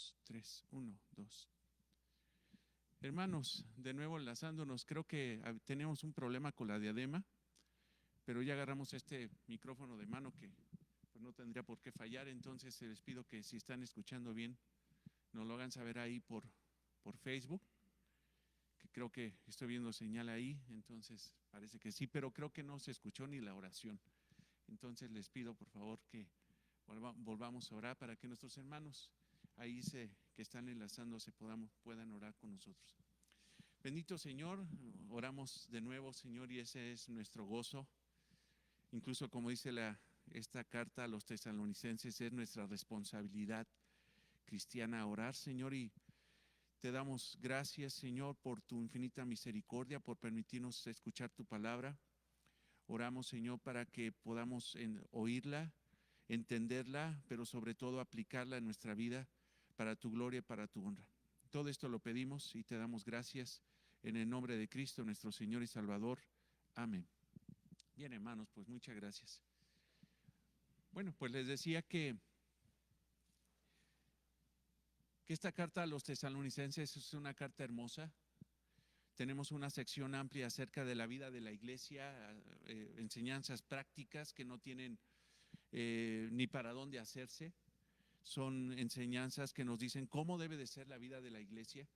2, 3, 1, 2. Hermanos, de nuevo enlazándonos, creo que tenemos un problema con la diadema, pero ya agarramos este micrófono de mano que pues, no tendría por qué fallar. Entonces les pido que si están escuchando bien, nos lo hagan saber ahí por Facebook, que creo que estoy viendo señal ahí, entonces parece que sí, pero creo que no se escuchó ni la oración. Entonces les pido por favor que volvamos a orar para que nuestros hermanos ahí que están enlazándose puedan orar con nosotros. Bendito Señor, oramos de nuevo, Señor, y ese es nuestro gozo. Incluso como dice esta carta a los tesalonicenses, es nuestra responsabilidad cristiana orar, Señor, y te damos gracias, Señor, por tu infinita misericordia, por permitirnos escuchar tu palabra. Oramos, Señor, para que podamos oírla, entenderla, pero sobre todo aplicarla en nuestra vida para tu gloria y para tu honra. Todo esto lo pedimos y te damos gracias en el nombre de Cristo, nuestro Señor y Salvador. Amén. Bien, hermanos, pues muchas gracias. Bueno, pues les decía que esta carta a los tesalonicenses es una carta hermosa. Tenemos una sección amplia acerca de la vida de la iglesia, enseñanzas prácticas que no tienen ni para dónde hacerse. Son enseñanzas que nos dicen cómo debe de ser la vida de la iglesia,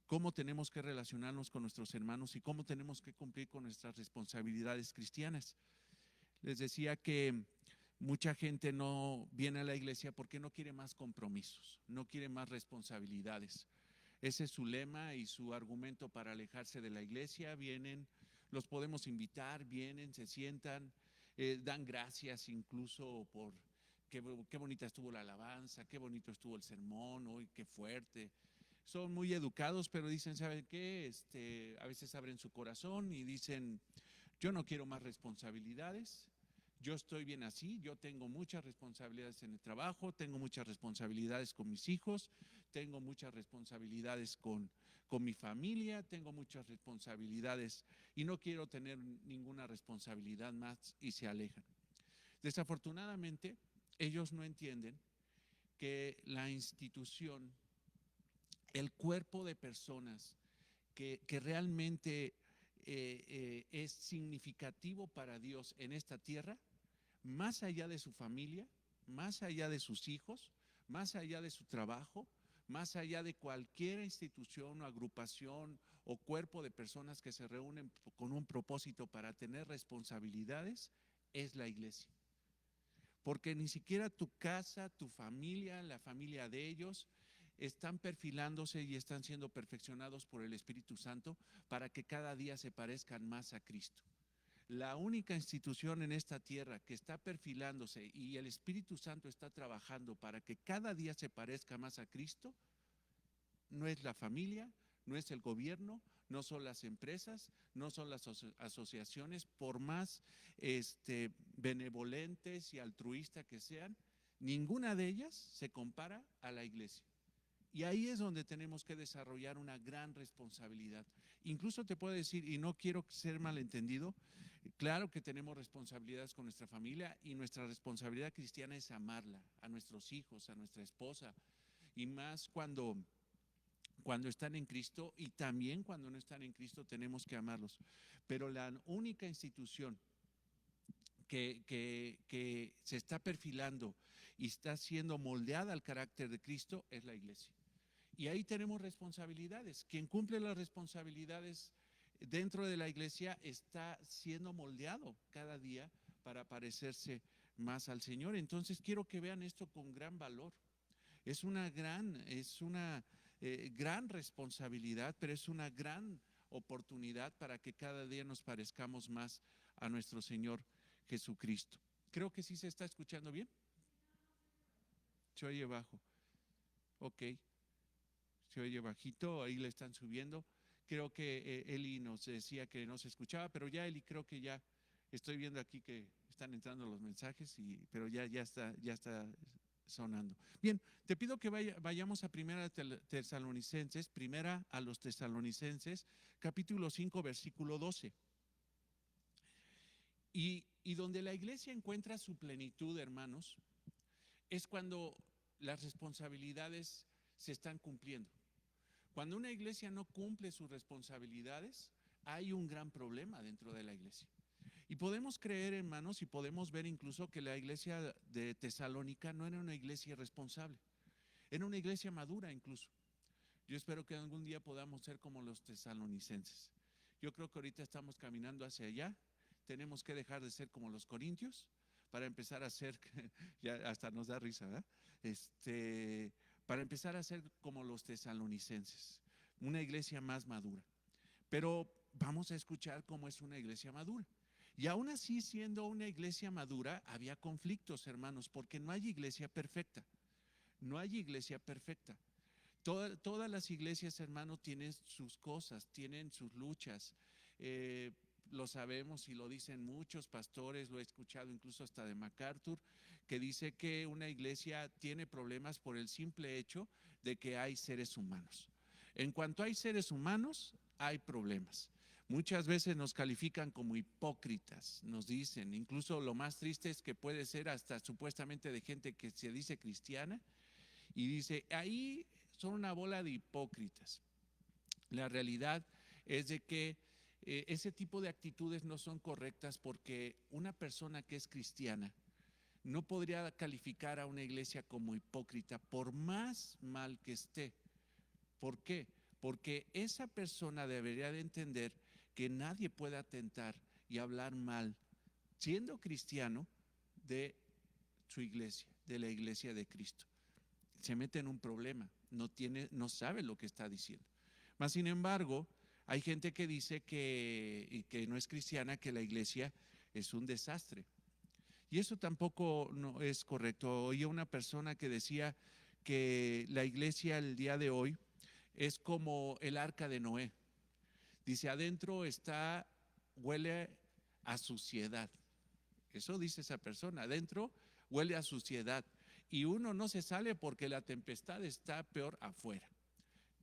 cómo tenemos que relacionarnos con nuestros hermanos y cómo tenemos que cumplir con nuestras responsabilidades cristianas. Les decía que mucha gente no viene a la iglesia porque no quiere más compromisos, no quiere más responsabilidades. Ese es su lema y su argumento para alejarse de la iglesia. Vienen, los podemos invitar, vienen, se sientan, dan gracias incluso por qué bonita estuvo la alabanza, qué bonito estuvo el sermón, hoy qué fuerte. Son muy educados, pero dicen, ¿saben qué? A veces abren su corazón y dicen, yo no quiero más responsabilidades, yo estoy bien así, yo tengo muchas responsabilidades en el trabajo, tengo muchas responsabilidades con mis hijos, tengo muchas responsabilidades con mi familia, tengo muchas responsabilidades y no quiero tener ninguna responsabilidad más y se alejan. Desafortunadamente, ellos no entienden que la institución, el cuerpo de personas que realmente es significativo para Dios en esta tierra, más allá de su familia, más allá de sus hijos, más allá de su trabajo, más allá de cualquier institución o agrupación o cuerpo de personas que se reúnen con un propósito para tener responsabilidades, es la iglesia. Porque ni siquiera tu casa, tu familia, la familia de ellos, están perfilándose y están siendo perfeccionados por el Espíritu Santo para que cada día se parezcan más a Cristo. La única institución en esta tierra que está perfilándose y el Espíritu Santo está trabajando para que cada día se parezca más a Cristo, no es la familia, no es el gobierno, no son las empresas, no son las asociaciones, por más benevolentes y altruistas que sean, ninguna de ellas se compara a la iglesia. Y ahí es donde tenemos que desarrollar una gran responsabilidad. Incluso te puedo decir, y no quiero ser malentendido, claro que tenemos responsabilidades con nuestra familia y nuestra responsabilidad cristiana es amarla, a nuestros hijos, a nuestra esposa, y más cuando están en Cristo y también cuando no están en Cristo tenemos que amarlos. Pero la única institución que se está perfilando y está siendo moldeada al carácter de Cristo es la iglesia. Y ahí tenemos responsabilidades. Quien cumple las responsabilidades dentro de la iglesia está siendo moldeado cada día para parecerse más al Señor. Entonces quiero que vean esto con gran valor. Es una gran responsabilidad, pero es una gran oportunidad para que cada día nos parezcamos más a nuestro Señor Jesucristo. Creo que sí se está escuchando bien. Se oye bajo. Ok. Se oye bajito, ahí le están subiendo. Creo que Eli nos decía que no se escuchaba, pero ya Eli creo que ya estoy viendo aquí que están entrando los mensajes, pero ya está sonando. Bien, te pido que vayamos a primera a los Tesalonicenses, capítulo 5, versículo 12. Y donde la iglesia encuentra su plenitud, hermanos, es cuando las responsabilidades se están cumpliendo. Cuando una iglesia no cumple sus responsabilidades, hay un gran problema dentro de la iglesia. Y podemos creer, hermanos, y podemos ver incluso que la iglesia de Tesalónica no era una iglesia responsable, era una iglesia madura incluso. Yo espero que algún día podamos ser como los tesalonicenses. Yo creo que ahorita estamos caminando hacia allá. Tenemos que dejar de ser como los corintios para empezar a ser, ya hasta nos da risa, ¿verdad? Para empezar a ser como los tesalonicenses, una iglesia más madura. Pero vamos a escuchar cómo es una iglesia madura. Y aún así, siendo una iglesia madura, había conflictos, hermanos, porque no hay iglesia perfecta. No hay iglesia perfecta. Todas las iglesias, hermanos, tienen sus cosas, tienen sus luchas. Lo sabemos y lo dicen muchos pastores, lo he escuchado incluso hasta de MacArthur, que dice que una iglesia tiene problemas por el simple hecho de que hay seres humanos. En cuanto hay seres humanos, hay problemas. Muchas veces nos califican como hipócritas, nos dicen, incluso lo más triste es que puede ser hasta supuestamente de gente que se dice cristiana y dice, ahí son una bola de hipócritas. La realidad es de que ese tipo de actitudes no son correctas porque una persona que es cristiana no podría calificar a una iglesia como hipócrita por más mal que esté. ¿Por qué? Porque esa persona debería de entender que nadie puede atentar y hablar mal, siendo cristiano, de su iglesia, de la iglesia de Cristo. Se mete en un problema, no sabe lo que está diciendo. Mas, sin embargo, hay gente que dice que no es cristiana, que la iglesia es un desastre. Y eso tampoco no es correcto. Oí a una persona que decía que la iglesia el día de hoy es como el arca de Noé. Dice, adentro huele a suciedad. Eso dice esa persona, adentro huele a suciedad. Y uno no se sale porque la tempestad está peor afuera.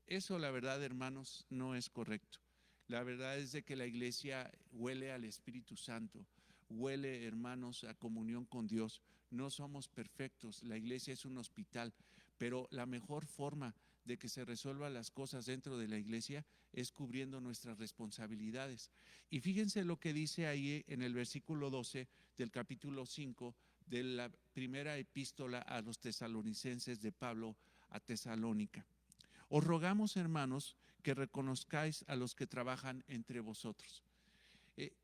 Eso, la verdad, hermanos, no es correcto. La verdad es de que la iglesia huele al Espíritu Santo, huele, hermanos, a comunión con Dios. No somos perfectos, la iglesia es un hospital, pero la mejor forma de que se resuelvan las cosas dentro de la iglesia es cubriendo nuestras responsabilidades. Y fíjense lo que dice ahí en el versículo 12 del capítulo 5 de la primera epístola a los tesalonicenses de Pablo a Tesalónica. Os rogamos, hermanos, que reconozcáis a los que trabajan entre vosotros.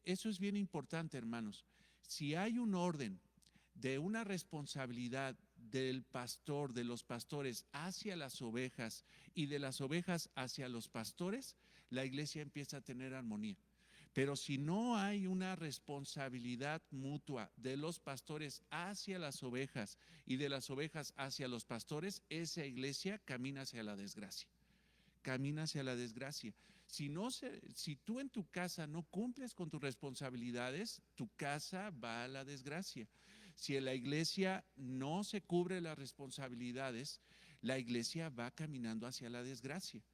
Eso es bien importante, hermanos. Si hay un orden de una responsabilidad del pastor, de los pastores hacia las ovejas y de las ovejas hacia los pastores, la iglesia empieza a tener armonía. Pero si no hay una responsabilidad mutua de los pastores hacia las ovejas y de las ovejas hacia los pastores, esa iglesia camina hacia la desgracia. Camina hacia la desgracia. Si tú en tu casa no cumples con tus responsabilidades, tu casa va a la desgracia. Si en la iglesia no se cubre las responsabilidades, la iglesia va caminando hacia la desgracia.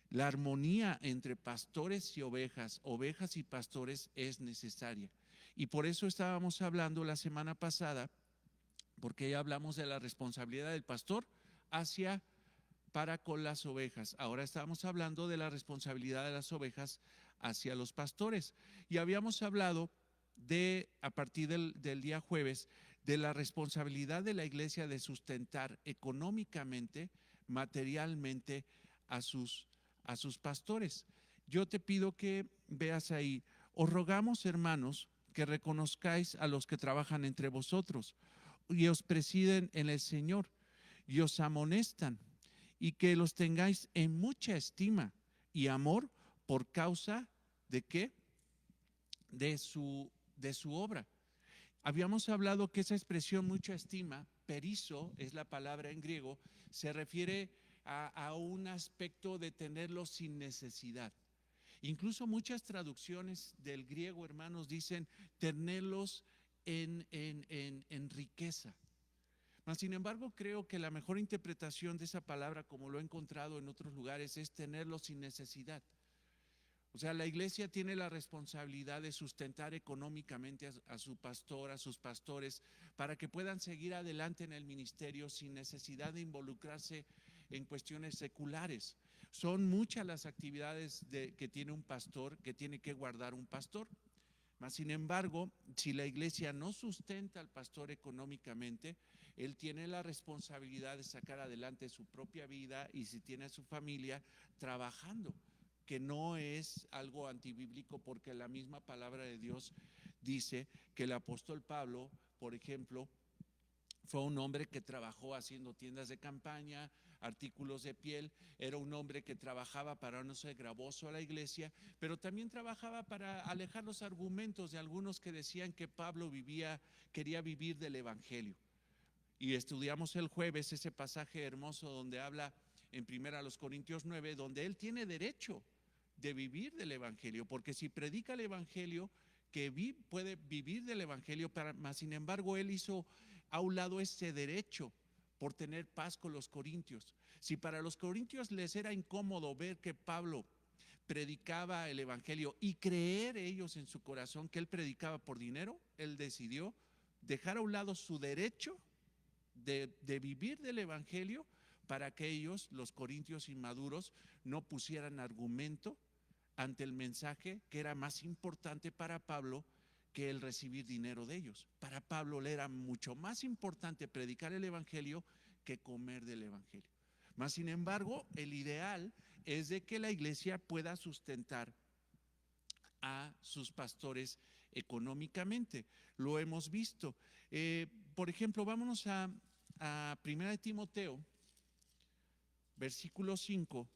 La armonía entre pastores y ovejas, ovejas y pastores es necesaria. Y por eso estábamos hablando la semana pasada, porque ya hablamos de la responsabilidad del pastor para con las ovejas. Ahora estamos hablando de la responsabilidad de las ovejas hacia los pastores. Y habíamos hablado a partir del día jueves, de la responsabilidad de la iglesia de sustentar económicamente, materialmente a sus pastores. Yo te pido que veas ahí, os rogamos, hermanos, que reconozcáis a los que trabajan entre vosotros y os presiden en el Señor y os amonestan, y que los tengáis en mucha estima y amor por causa de ¿qué? De su obra. Habíamos hablado que esa expresión mucha estima, perizo es la palabra en griego, se refiere a un aspecto de tenerlo sin necesidad. Incluso muchas traducciones del griego, hermanos, dicen tenerlos en riqueza. Mas, sin embargo, creo que la mejor interpretación de esa palabra, como lo he encontrado en otros lugares, es tenerlos sin necesidad. O sea, la iglesia tiene la responsabilidad de sustentar económicamente a su pastor, a sus pastores, para que puedan seguir adelante en el ministerio sin necesidad de involucrarse en cuestiones seculares. Son muchas las actividades que tiene un pastor, que tiene que guardar un pastor. Mas, sin embargo, si la iglesia no sustenta al pastor económicamente, él tiene la responsabilidad de sacar adelante su propia vida y si tiene a su familia trabajando, que no es algo antibíblico porque la misma palabra de Dios dice que el apóstol Pablo, por ejemplo, fue un hombre que trabajó haciendo tiendas de campaña, artículos de piel, era un hombre que trabajaba para no ser gravoso a la iglesia, pero también trabajaba para alejar los argumentos de algunos que decían que Pablo quería vivir del evangelio. Y estudiamos el jueves ese pasaje hermoso donde habla en 1 Corintios 9, donde él tiene derecho de vivir del evangelio, porque si predica el evangelio, puede vivir del evangelio, más sin embargo él hizo a un lado ese derecho por tener paz con los corintios. Si para los corintios les era incómodo ver que Pablo predicaba el evangelio y creer ellos en su corazón que él predicaba por dinero, él decidió dejar a un lado su derecho de vivir del evangelio para que ellos, los corintios inmaduros, no pusieran argumento ante el mensaje que era más importante para Pablo que el recibir dinero de ellos. Para Pablo le era mucho más importante predicar el evangelio que comer del evangelio. Mas, sin embargo, el ideal es de que la iglesia pueda sustentar a sus pastores económicamente. Lo hemos visto. Por ejemplo, vámonos a 1 Timoteo, versículo 5,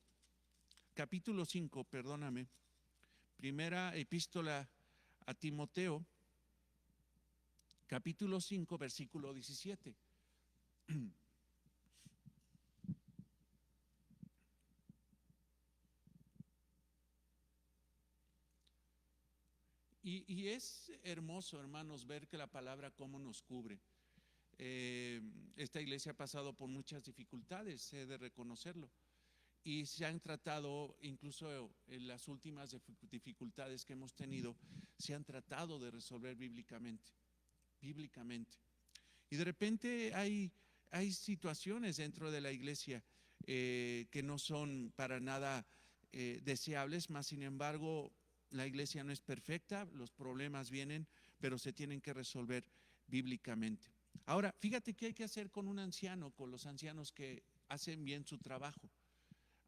capítulo 5, perdóname. Primera epístola a Timoteo, capítulo 5, versículo 17. Y es hermoso, hermanos, ver que la palabra cómo nos cubre. Esta iglesia ha pasado por muchas dificultades, he de reconocerlo. Y se han tratado, incluso en las últimas dificultades que hemos tenido, se han tratado de resolver bíblicamente. Y de repente hay situaciones dentro de la iglesia que no son para nada deseables, mas sin embargo la iglesia no es perfecta, los problemas vienen, pero se tienen que resolver bíblicamente. Ahora, fíjate qué hay que hacer con un anciano, con los ancianos que hacen bien su trabajo,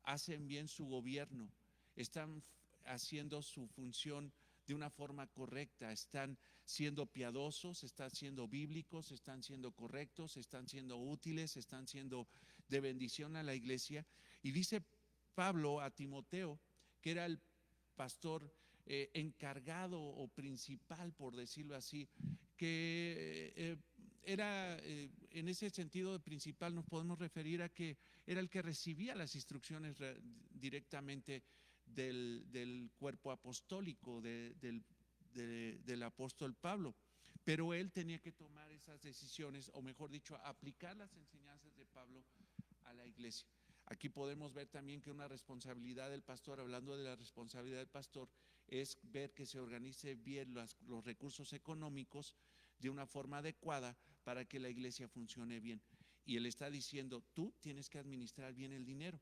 hacen bien su gobierno, están haciendo su función de una forma correcta, están siendo piadosos, están siendo bíblicos, están siendo correctos, están siendo útiles, están siendo de bendición a la iglesia. Y dice Pablo a Timoteo, que era el pastor encargado o principal, por decirlo así, que era en ese sentido de principal nos podemos referir a que era el que recibía las instrucciones directamente del cuerpo apostólico del apóstol Pablo, pero él tenía que tomar esas decisiones, o mejor dicho, aplicar las enseñanzas de Pablo a la iglesia. Aquí podemos ver también que una responsabilidad del pastor, hablando de la responsabilidad del pastor, es ver que se organice bien los recursos económicos de una forma adecuada para que la iglesia funcione bien. Y él está diciendo, tú tienes que administrar bien el dinero.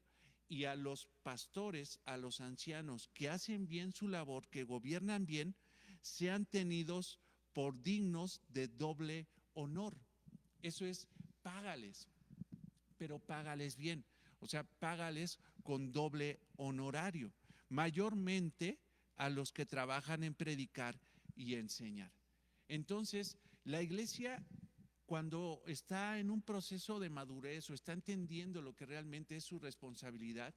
Y a los pastores, a los ancianos que hacen bien su labor, que gobiernan bien, sean tenidos por dignos de doble honor. Eso es, págales, pero págales bien. O sea, págales con doble honorario, mayormente a los que trabajan en predicar y enseñar. Entonces, la iglesia, cuando está en un proceso de madurez o está entendiendo lo que realmente es su responsabilidad,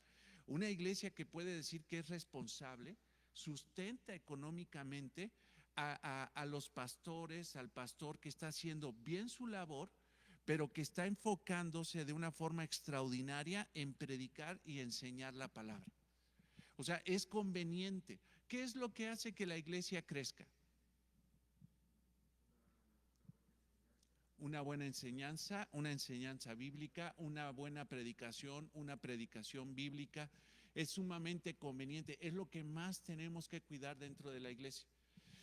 una iglesia que puede decir que es responsable, sustenta económicamente a los pastores, al pastor que está haciendo bien su labor, pero que está enfocándose de una forma extraordinaria en predicar y enseñar la palabra. O sea, es conveniente. ¿Qué es lo que hace que la iglesia crezca? Una buena enseñanza, una enseñanza bíblica, una buena predicación, una predicación bíblica. Es sumamente conveniente, es lo que más tenemos que cuidar dentro de la iglesia.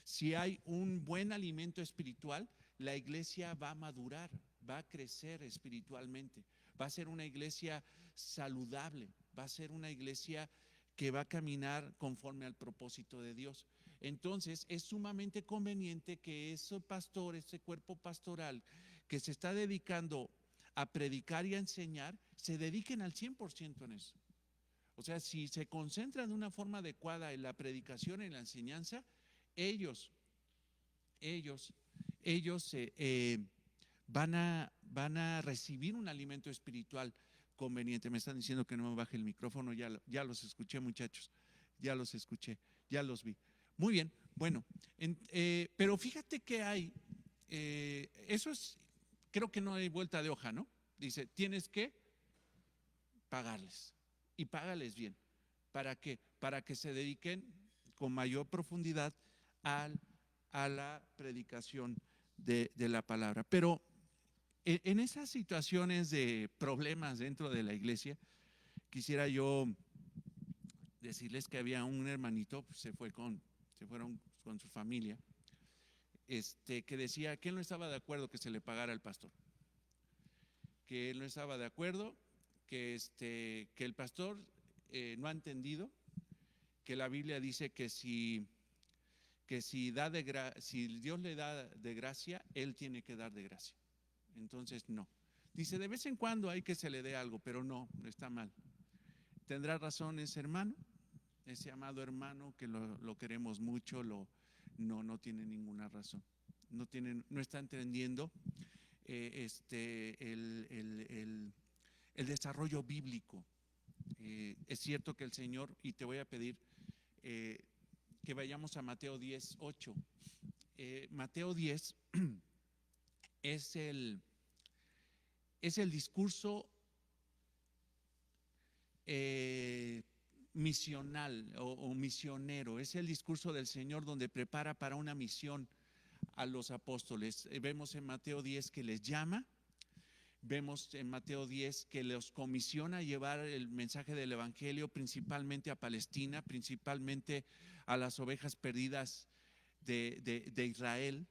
Si hay un buen alimento espiritual, la iglesia va a madurar, va a crecer espiritualmente, va a ser una iglesia saludable, va a ser una iglesia que va a caminar conforme al propósito de Dios. Entonces es sumamente conveniente que ese pastor, ese cuerpo pastoral que se está dedicando a predicar y a enseñar, se dediquen al 100% en eso. O sea, si se concentran de una forma adecuada en la predicación, en la enseñanza, ellos, ellos, ellos van a recibir un alimento espiritual conveniente. Me están diciendo que no me baje el micrófono, ya los escuché, muchachos, ya los escuché, ya los vi. Muy bien, bueno, pero fíjate que hay, eso es, creo que no hay vuelta de hoja, ¿no? Dice, tienes que pagarles y págales bien. ¿Para qué? Para que se dediquen con mayor profundidad a la predicación de la palabra. Pero en esas situaciones de problemas dentro de la iglesia, quisiera yo decirles que había un hermanito, pues, se fueron con su familia, que decía que él no estaba de acuerdo que se le pagara al pastor, que él no estaba de acuerdo, que el pastor no ha entendido que la Biblia dice que si Dios le da de gracia, él tiene que dar de gracia. Entonces no. Dice, de vez en cuando hay que se le dé algo, pero no está mal. Tendrá razón ese hermano, ese amado hermano que lo queremos mucho, no tiene ninguna razón. No está entendiendo el desarrollo bíblico. Es cierto que el Señor, y te voy a pedir que vayamos a Mateo 10:8. Mateo 10 es el discurso misional o misionero, es el discurso del Señor donde prepara para una misión a los apóstoles. Vemos en Mateo 10 que les llama, vemos en Mateo 10 que los comisiona a llevar el mensaje del evangelio principalmente a Palestina, principalmente a las ovejas perdidas de Israel.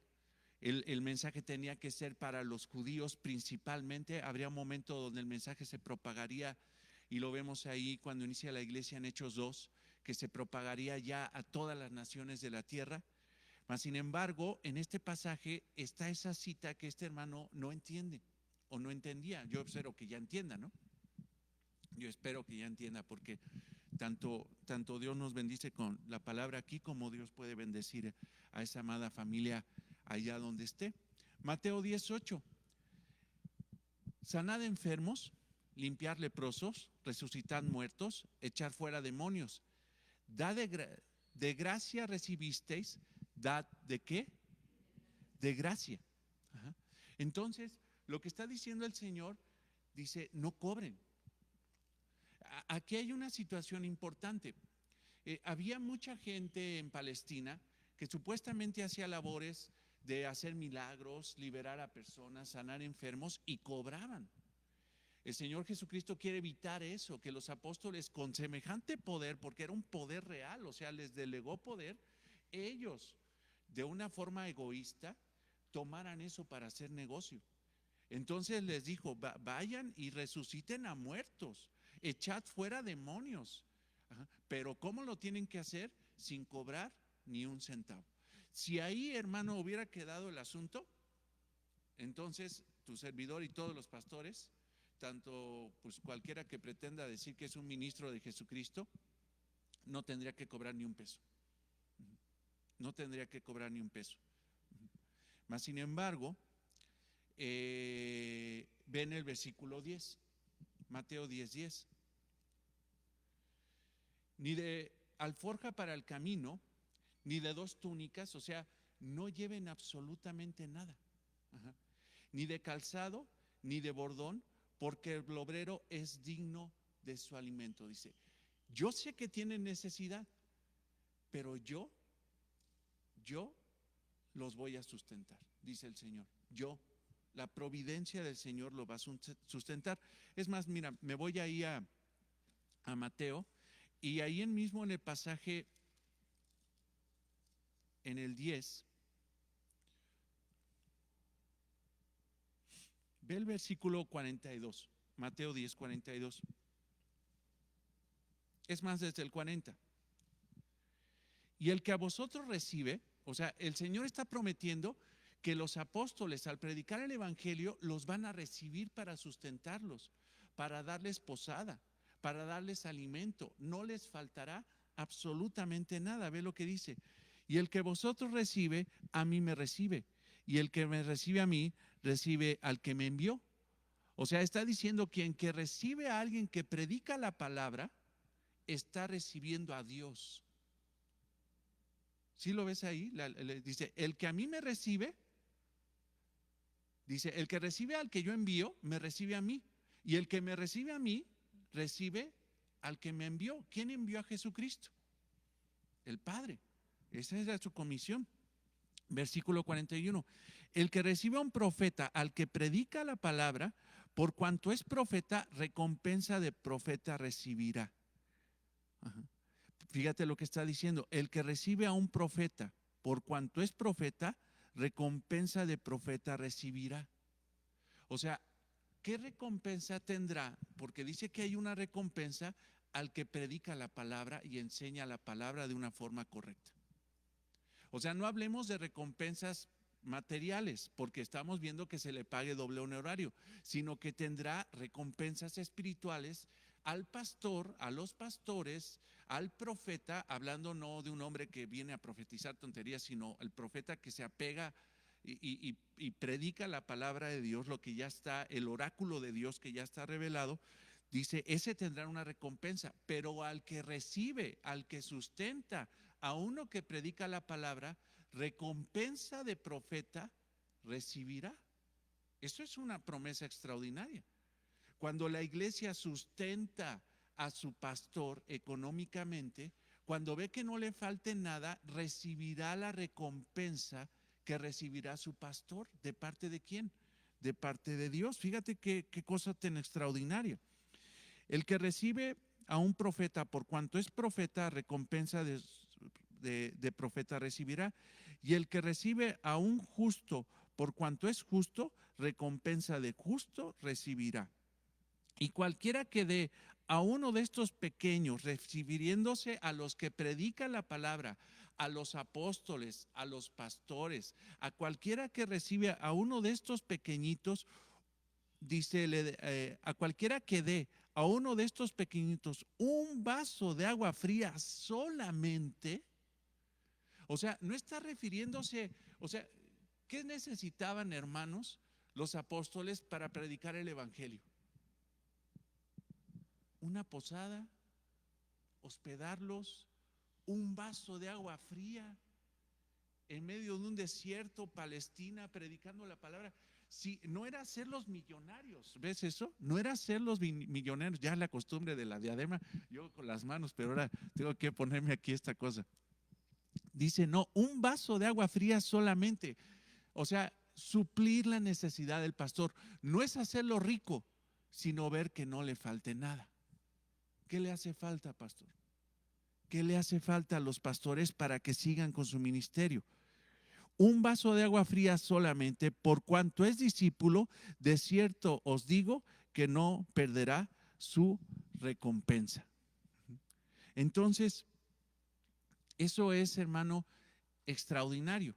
El mensaje tenía que ser para los judíos principalmente. Habría un momento donde el mensaje se propagaría, y lo vemos ahí cuando inicia la iglesia en Hechos 2, que se propagaría ya a todas las naciones de la tierra. Mas, sin embargo, en este pasaje está esa cita que este hermano no entiende o no entendía. Yo espero que ya entienda, ¿no? Yo espero que ya entienda, porque tanto Dios nos bendice con la palabra aquí, como Dios puede bendecir a esa amada familia allá donde esté. Mateo 18. Sanad enfermos, limpiar leprosos, resucitar muertos, echar fuera demonios. Da de gracia recibisteis, dad ¿de qué? De gracia. Ajá. Entonces, lo que está diciendo el Señor, dice, no cobren. Aquí hay una situación importante. Había mucha gente en Palestina que supuestamente hacía labores de hacer milagros, liberar a personas, sanar enfermos, y cobraban. El Señor Jesucristo quiere evitar eso, que los apóstoles con semejante poder, porque era un poder real, o sea, les delegó poder, ellos de una forma egoísta tomaran eso para hacer negocio. Entonces les dijo, vayan y resuciten a muertos, echad fuera demonios. Ajá. Pero ¿cómo lo tienen que hacer? Sin cobrar ni un centavo. Si ahí, hermano, hubiera quedado el asunto, entonces tu servidor y todos los pastores, tanto pues cualquiera que pretenda decir que es un ministro de Jesucristo, no tendría que cobrar ni un peso. No tendría que cobrar ni un peso. Mas, sin embargo, ven el versículo 10, Mateo 10:10. Ni de alforja para el camino, ni de 2 túnicas, o sea, no lleven absolutamente nada. Ajá. Ni de calzado, ni de bordón, porque el obrero es digno de su alimento. Dice, yo sé que tienen necesidad, pero yo los voy a sustentar, dice el Señor. La providencia del Señor lo va a sustentar. Es más, mira, me voy ahí a Mateo, y ahí mismo en el pasaje, en el 10, ve el versículo 42. Mateo 10:42. Es más, desde el 40. Y el que a vosotros recibe, o sea, el Señor está prometiendo que los apóstoles al predicar el evangelio los van a recibir para sustentarlos, para darles posada, para darles alimento. No les faltará absolutamente nada. Ve lo que dice. Y el que vosotros recibe, a mí me recibe. Y el que me recibe a mí, recibe al que me envió. O sea, está diciendo quien que recibe a alguien que predica la palabra, está recibiendo a Dios. ¿Sí lo ves ahí? Dice, el que a mí me recibe, dice, el que recibe al que yo envío, me recibe a mí. Y el que me recibe a mí, recibe al que me envió. ¿Quién envió a Jesucristo? El Padre. Esa era su comisión. Versículo 41. El que recibe a un profeta, al que predica la palabra, por cuanto es profeta, recompensa de profeta recibirá. Ajá. Fíjate lo que está diciendo. El que recibe a un profeta, por cuanto es profeta, recompensa de profeta recibirá. O sea, ¿qué recompensa tendrá? Porque dice que hay una recompensa al que predica la palabra y enseña la palabra de una forma correcta. O sea, no hablemos de recompensas materiales, porque estamos viendo que se le pague doble honorario, sino que tendrá recompensas espirituales al pastor, a los pastores, al profeta, hablando no de un hombre que viene a profetizar tonterías, sino el profeta que se apega y predica la palabra de Dios, lo que ya está, el oráculo de Dios que ya está revelado. Dice, ese tendrá una recompensa, pero al que recibe, al que sustenta, a uno que predica la palabra, recompensa de profeta recibirá. Eso es una promesa extraordinaria. Cuando la iglesia sustenta a su pastor económicamente, cuando ve que no le falte nada, recibirá la recompensa que recibirá su pastor. ¿De parte de quién? De parte de Dios. Fíjate qué cosa tan extraordinaria. El que recibe a un profeta, por cuanto es profeta, recompensa de profeta recibirá. Y el que recibe a un justo, por cuanto es justo, recompensa de justo recibirá. Y cualquiera que dé a uno de estos pequeños, refiriéndose a los que predican la palabra, a los apóstoles, a los pastores, a cualquiera que recibe a uno de estos pequeñitos, dice, a cualquiera que dé a uno de estos pequeñitos un vaso de agua fría solamente, o sea, no está refiriéndose, o sea, ¿qué necesitaban, hermanos, los apóstoles para predicar el evangelio? Una posada, hospedarlos, un vaso de agua fría en medio de un desierto, Palestina, predicando la palabra. Sí, no era hacerlos millonarios, ¿ves eso? No era hacerlos millonarios, ya la costumbre de la diadema, yo con las manos, pero ahora tengo que ponerme aquí esta cosa. Dice, no, un vaso de agua fría solamente, o sea, suplir la necesidad del pastor. No es hacerlo rico, sino ver que no le falte nada. ¿Qué le hace falta, pastor? ¿Qué le hace falta a los pastores para que sigan con su ministerio? Un vaso de agua fría solamente, por cuanto es discípulo, de cierto os digo que no perderá su recompensa. Entonces, eso es, hermano, extraordinario.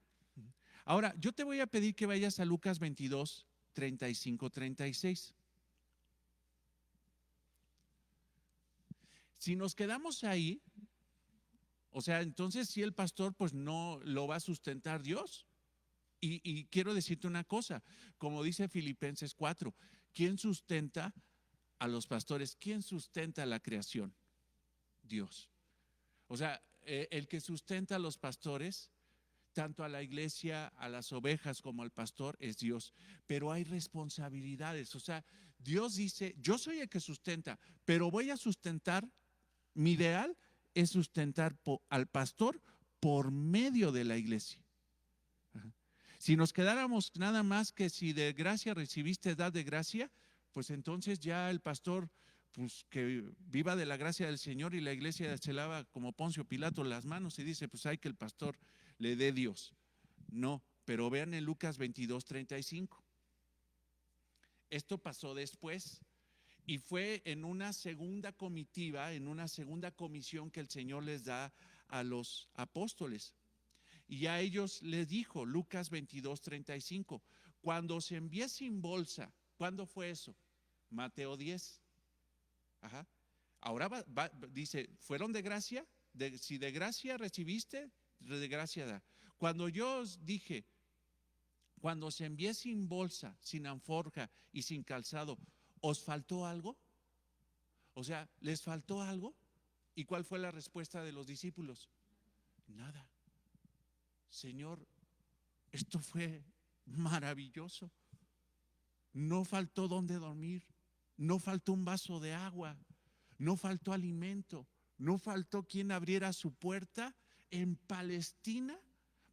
Ahora, yo te voy a pedir que vayas a Lucas 22, 35, 36. Si nos quedamos ahí, o sea, entonces si el pastor pues no lo va a sustentar Dios. Y quiero decirte una cosa, como dice Filipenses 4, ¿quién sustenta a los pastores? ¿Quién sustenta la creación? Dios. O sea, el que sustenta a los pastores, tanto a la iglesia, a las ovejas como al pastor, es Dios. Pero hay responsabilidades. O sea, Dios dice, yo soy el que sustenta, pero voy a sustentar, mi ideal es sustentar al pastor por medio de la iglesia. Si nos quedáramos nada más que si de gracia recibiste, dad de gracia, pues entonces ya el pastor, pues que viva de la gracia del Señor, y la iglesia se lava como Poncio Pilato las manos y dice, pues hay que el pastor le dé Dios. No, pero vean en Lucas 22, 35. Esto pasó después. Y fue en una segunda comitiva, en una segunda comisión que el Señor les da a los apóstoles. Y a ellos les dijo, Lucas 22:35, cuando os envié sin bolsa, ¿cuándo fue eso? Mateo 10. Ajá. Ahora dice, ¿fueron de gracia? Si de gracia recibiste, de gracia da. Cuando yo os dije, cuando os envié sin bolsa, sin alforja y sin calzado, ¿os faltó algo? O sea, ¿les faltó algo? ¿Y cuál fue la respuesta de los discípulos? Nada. Señor, esto fue maravilloso. No faltó donde dormir, no faltó un vaso de agua, no faltó alimento, no faltó quien abriera su puerta en Palestina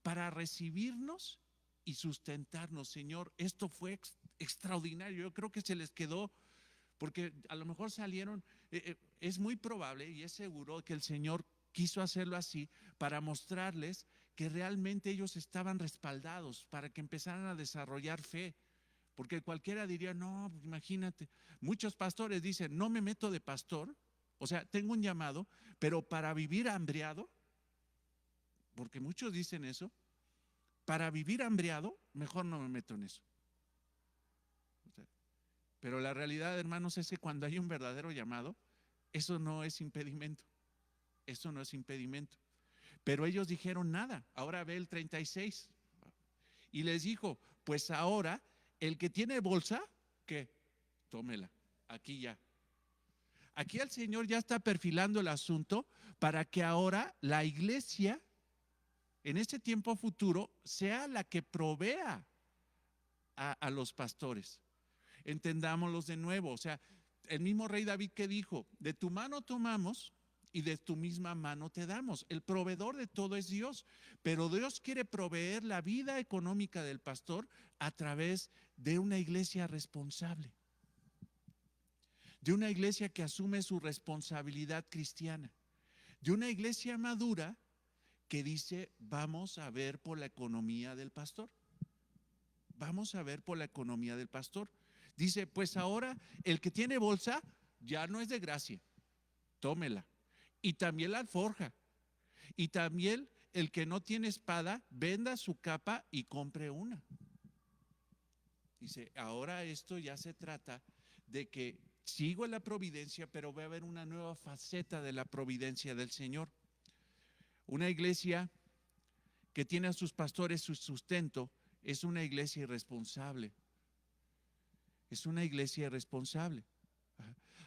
para recibirnos y sustentarnos. Señor, esto fue extraordinario. Yo creo que se les quedó, porque a lo mejor salieron, es muy probable y es seguro que el Señor quiso hacerlo así para mostrarles que realmente ellos estaban respaldados, para que empezaran a desarrollar fe. Porque cualquiera diría, no, pues imagínate, muchos pastores dicen, no me meto de pastor, o sea, tengo un llamado, pero para vivir hambriado, porque muchos dicen eso, para vivir hambriado, mejor no me meto en eso. O sea, pero la realidad, hermanos, es que cuando hay un verdadero llamado, eso no es impedimento, eso no es impedimento. Pero ellos dijeron nada. Ahora ve el 36 y les dijo, pues ahora el que tiene bolsa, ¿qué? Tómela, aquí ya. Aquí el Señor ya está perfilando el asunto para que ahora la iglesia, en este tiempo futuro, sea la que provea a los pastores. Entendámoslos de nuevo. O sea, el mismo rey David que dijo, de tu mano tomamos y de tu misma mano te damos. El proveedor de todo es Dios, pero Dios quiere proveer la vida económica del pastor a través de una iglesia responsable, de una iglesia que asume su responsabilidad cristiana, de una iglesia madura que dice, vamos a ver por la economía del pastor. Vamos a ver por la economía del pastor. Dice, pues ahora el que tiene bolsa ya no es de gracia, tómela. Y también la alforja. Y también el que no tiene espada, venda su capa y compre una. Dice, ahora esto ya se trata de que sigo en la providencia, pero va a haber una nueva faceta de la providencia del Señor. Una iglesia que tiene a sus pastores su sustento es una iglesia irresponsable. Es una iglesia irresponsable.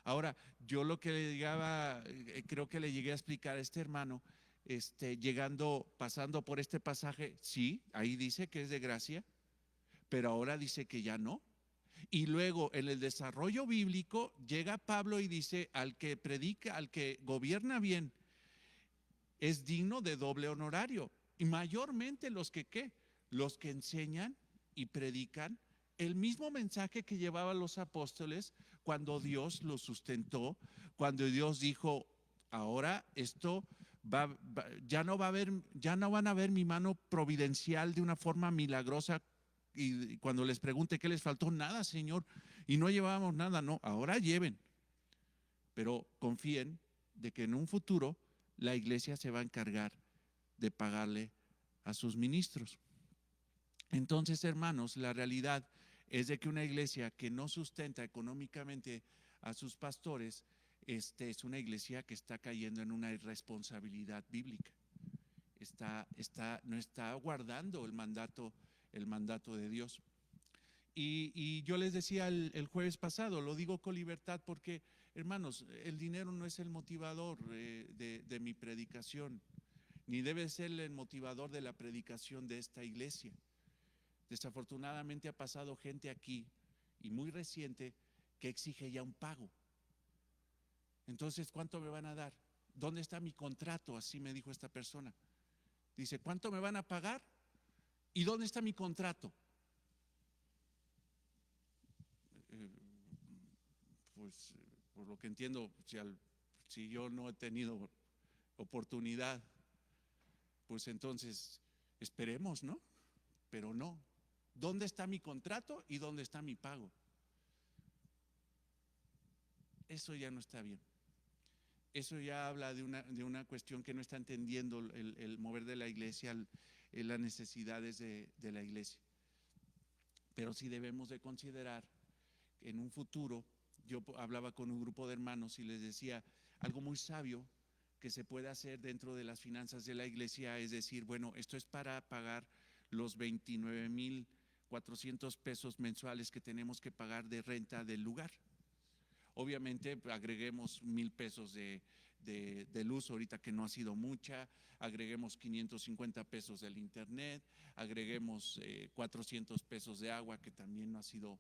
Ahora, yo lo que le llegaba, creo que le llegué a explicar a este hermano, pasando por este pasaje, sí, ahí dice que es de gracia, pero ahora dice que ya no. Y luego en el desarrollo bíblico llega Pablo y dice, al que predica, al que gobierna bien, es digno de doble honorario. Y mayormente los que, ¿qué? Los que enseñan y predican el mismo mensaje que llevaban los apóstoles cuando Dios los sustentó, cuando Dios dijo, ahora esto ya no va a haber, ya no van a ver mi mano providencial de una forma milagrosa. Y cuando les pregunte qué les faltó, nada, Señor, y no llevábamos nada, no, ahora lleven, pero confíen de que en un futuro la iglesia se va a encargar de pagarle a sus ministros. Entonces, hermanos, la realidad es de que una iglesia que no sustenta económicamente a sus pastores, es una iglesia que está cayendo en una irresponsabilidad bíblica. No está guardando el mandato de Dios. Y yo les decía el jueves pasado, lo digo con libertad porque, hermanos, el dinero no es el motivador de mi predicación, ni debe ser el motivador de la predicación de esta iglesia. Desafortunadamente ha pasado gente aquí, y muy reciente, que exige ya un pago. Entonces, ¿cuánto me van a dar? ¿Dónde está mi contrato? Así me dijo esta persona. Dice, ¿cuánto me van a pagar? ¿Y dónde está mi contrato? Pues, por lo que entiendo, si yo no he tenido oportunidad, pues entonces esperemos, ¿no? Pero no. ¿Dónde está mi contrato y dónde está mi pago? eso ya no está bien. Eso ya habla de una cuestión que no está entendiendo el mover de la iglesia, las necesidades de la iglesia. Pero sí debemos de considerar que en un futuro, yo hablaba con un grupo de hermanos y les decía algo muy sabio que se puede hacer dentro de las finanzas de la iglesia, es decir, bueno, esto es para pagar los 29,400 pesos mensuales que tenemos que pagar de renta del lugar. Obviamente agreguemos 1,000 pesos de luz ahorita que no ha sido mucha, agreguemos 550 pesos del internet, agreguemos 400 pesos de agua que también no ha sido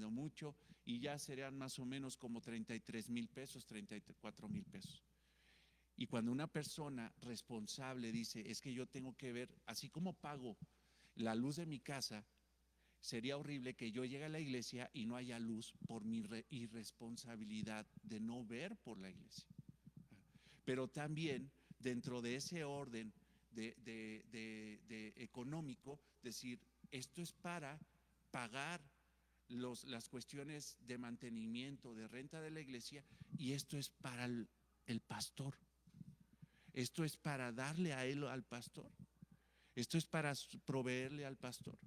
mucho, y ya serían más o menos como 33,000 pesos, 34,000 pesos. Y cuando una persona responsable dice, es que yo tengo que ver, así como pago la luz de mi casa, sería horrible que yo llegue a la iglesia y no haya luz por mi irresponsabilidad de no ver por la iglesia. Pero también dentro de ese orden de económico, decir, esto es para pagar las cuestiones de mantenimiento, de renta de la iglesia, y esto es para el pastor. Esto es para darle a él, al pastor. Esto es para proveerle al pastor.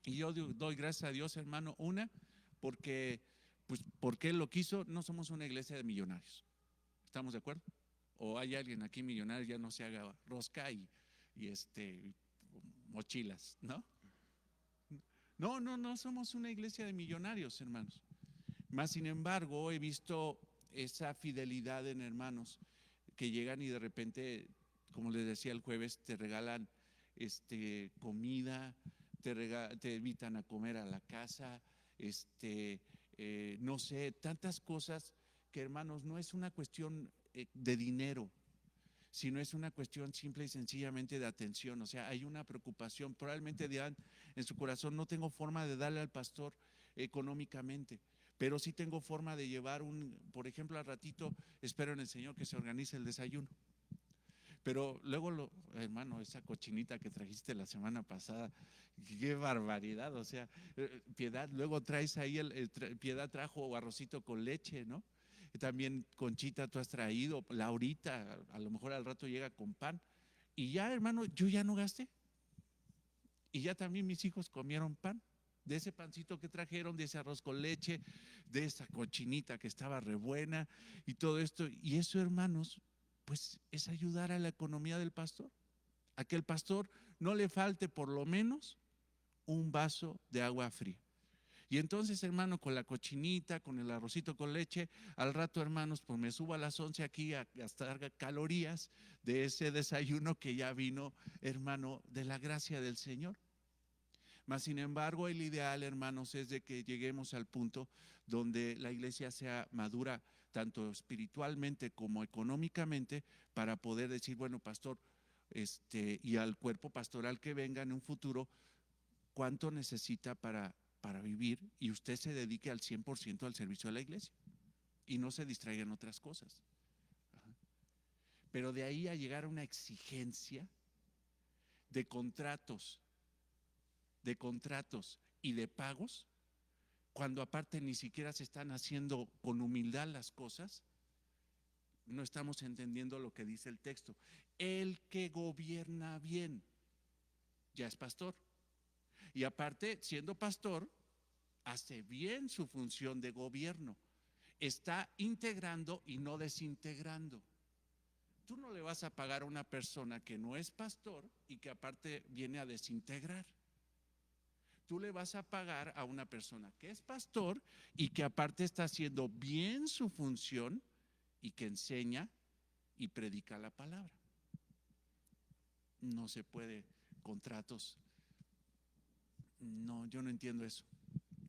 Y yo doy gracias a Dios, hermano, porque, pues, porque Él lo quiso. No somos una iglesia de millonarios. ¿Estamos de acuerdo? O hay alguien aquí millonario, ya no se haga rosca y mochilas, ¿no? No somos una iglesia de millonarios, hermanos. Más sin embargo, he visto esa fidelidad en hermanos que llegan y de repente, como les decía el jueves, te regalan comida, te invitan a comer a la casa, no sé, tantas cosas que, hermanos, no es una cuestión de dinero, sino es una cuestión simple y sencillamente de atención. O sea, hay una preocupación. Probablemente dirán en su corazón, no tengo forma de darle al pastor económicamente, pero sí tengo forma de llevar por ejemplo, al ratito espero en el Señor que se organice el desayuno. Pero luego, hermano, esa cochinita que trajiste la semana pasada, qué barbaridad. O sea, Piedad, luego traes ahí, Piedad trajo arrocito con leche, ¿no? Y también Conchita, tú has traído, Laurita, a lo mejor al rato llega con pan. Y ya, hermano, yo ya no gasté. Y ya también mis hijos comieron pan. De ese pancito que trajeron, de ese arroz con leche, de esa cochinita que estaba re buena y todo esto. Y eso, hermanos, pues es ayudar a la economía del pastor, a que el pastor no le falte por lo menos un vaso de agua fría. Y entonces, hermano, con la cochinita, con el arrocito con leche, al rato, hermanos, pues me subo a las 11 aquí a gastar calorías de ese desayuno que ya vino, hermano, de la gracia del Señor. Mas, sin embargo, el ideal, hermanos, es de que lleguemos al punto donde la iglesia sea madura, tanto espiritualmente como económicamente, para poder decir, bueno, pastor, y al cuerpo pastoral que venga en un futuro, ¿cuánto necesita para vivir? Y usted se dedique al 100% al servicio de la iglesia y no se distraiga en otras cosas. Pero de ahí a llegar a una exigencia de contratos y de pagos, cuando aparte ni siquiera se están haciendo con humildad las cosas, no estamos entendiendo lo que dice el texto. El que gobierna bien ya es pastor. Y aparte, siendo pastor, hace bien su función de gobierno. Está integrando y no desintegrando. Tú no le vas a pagar a una persona que no es pastor y que aparte viene a desintegrar. Tú le vas a pagar a una persona que es pastor y que aparte está haciendo bien su función y que enseña y predica la palabra. No se puede contratos. No, yo no entiendo eso.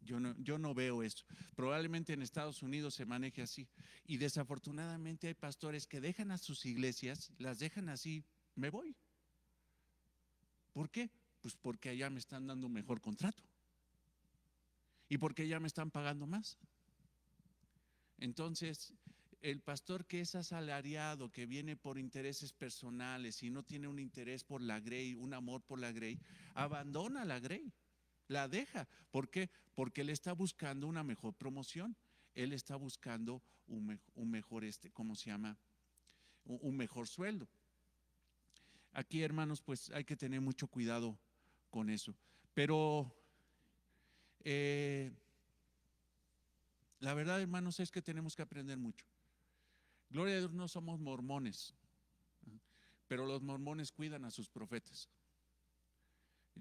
Yo no veo eso. Probablemente en Estados Unidos se maneje así. Y desafortunadamente hay pastores que dejan a sus iglesias, las dejan así, me voy. ¿Por qué? Pues porque allá me están dando un mejor contrato. Y porque allá me están pagando más. Entonces, el pastor que es asalariado, que viene por intereses personales y no tiene un interés por la grey, un amor por la grey, abandona la grey, la deja. ¿Por qué? Porque él está buscando una mejor promoción. él está buscando un mejor, ¿cómo se llama? Un mejor sueldo. Aquí, hermanos, pues hay que tener mucho cuidado con eso. Pero la verdad, hermanos, es que tenemos que aprender mucho. Gloria a Dios, no somos mormones, pero los mormones cuidan a sus profetas.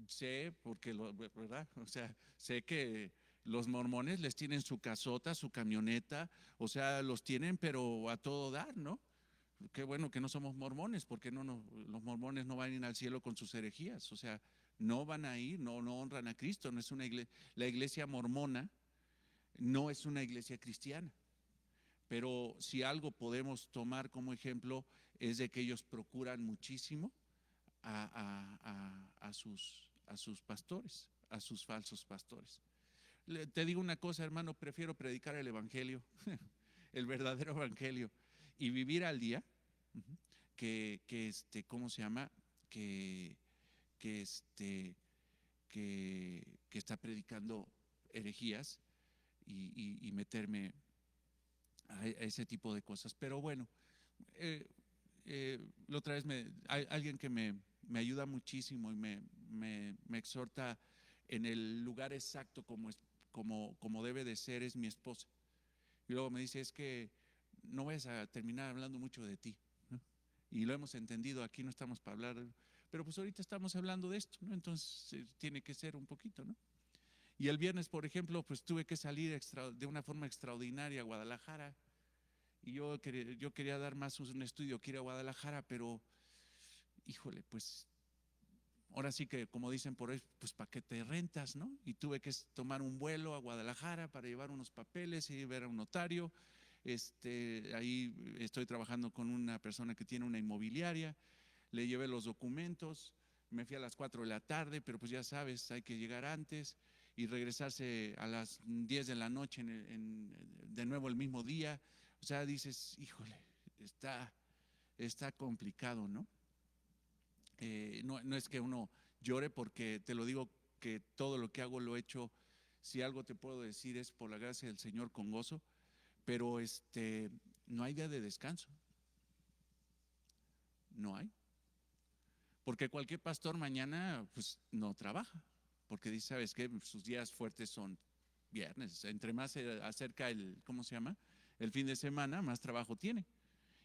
Sé, porque, ¿verdad? O sea, sé que los mormones les tienen su casota, su camioneta, o sea, los tienen, pero a todo dar, ¿no? Qué bueno que no somos mormones, porque los mormones no van a ir al cielo con sus herejías, o sea, no van a ir, no honran a Cristo, no es una iglesia, la iglesia mormona no es una iglesia cristiana. Pero si algo podemos tomar como ejemplo es de que ellos procuran muchísimo a sus pastores, a sus falsos pastores. Te digo una cosa, hermano, prefiero predicar el evangelio, el verdadero evangelio, y vivir al día ¿cómo se llama? Que, que, este, que está predicando herejías y meterme a ese tipo de cosas. Pero bueno, la otra vez hay alguien que me ayuda muchísimo y me exhorta en el lugar exacto como debe de ser, es mi esposa. Y luego me dice, es que no vayas a terminar hablando mucho de ti, ¿no? Y lo hemos entendido, aquí no estamos para hablar, pero pues ahorita estamos hablando de esto, ¿no? Entonces tiene que ser un poquito, ¿no? Y el viernes, por ejemplo, pues tuve que salir de una forma extraordinaria a Guadalajara. Y yo quería dar más un estudio que ir a Guadalajara, pero híjole, pues ahora sí que como dicen por ahí, pues para qué te rentas, ¿no? Y tuve que tomar un vuelo a Guadalajara para llevar unos papeles y ver a un notario. Ahí estoy trabajando con una persona que tiene una inmobiliaria, le llevé los documentos, me fui a las 4 de la tarde, pero pues ya sabes, hay que llegar antes y regresarse a las 10 de la noche de nuevo el mismo día. O sea, dices, híjole, está complicado, ¿no? No es que uno llore, porque te lo digo que todo lo que hago lo he hecho, si algo te puedo decir es por la gracia del Señor con gozo, pero no hay día de descanso, no hay, porque cualquier pastor mañana pues no trabaja, porque dice, ¿sabes qué? Sus días fuertes son viernes, entre más se acerca ¿cómo se llama? El fin de semana, más trabajo tiene.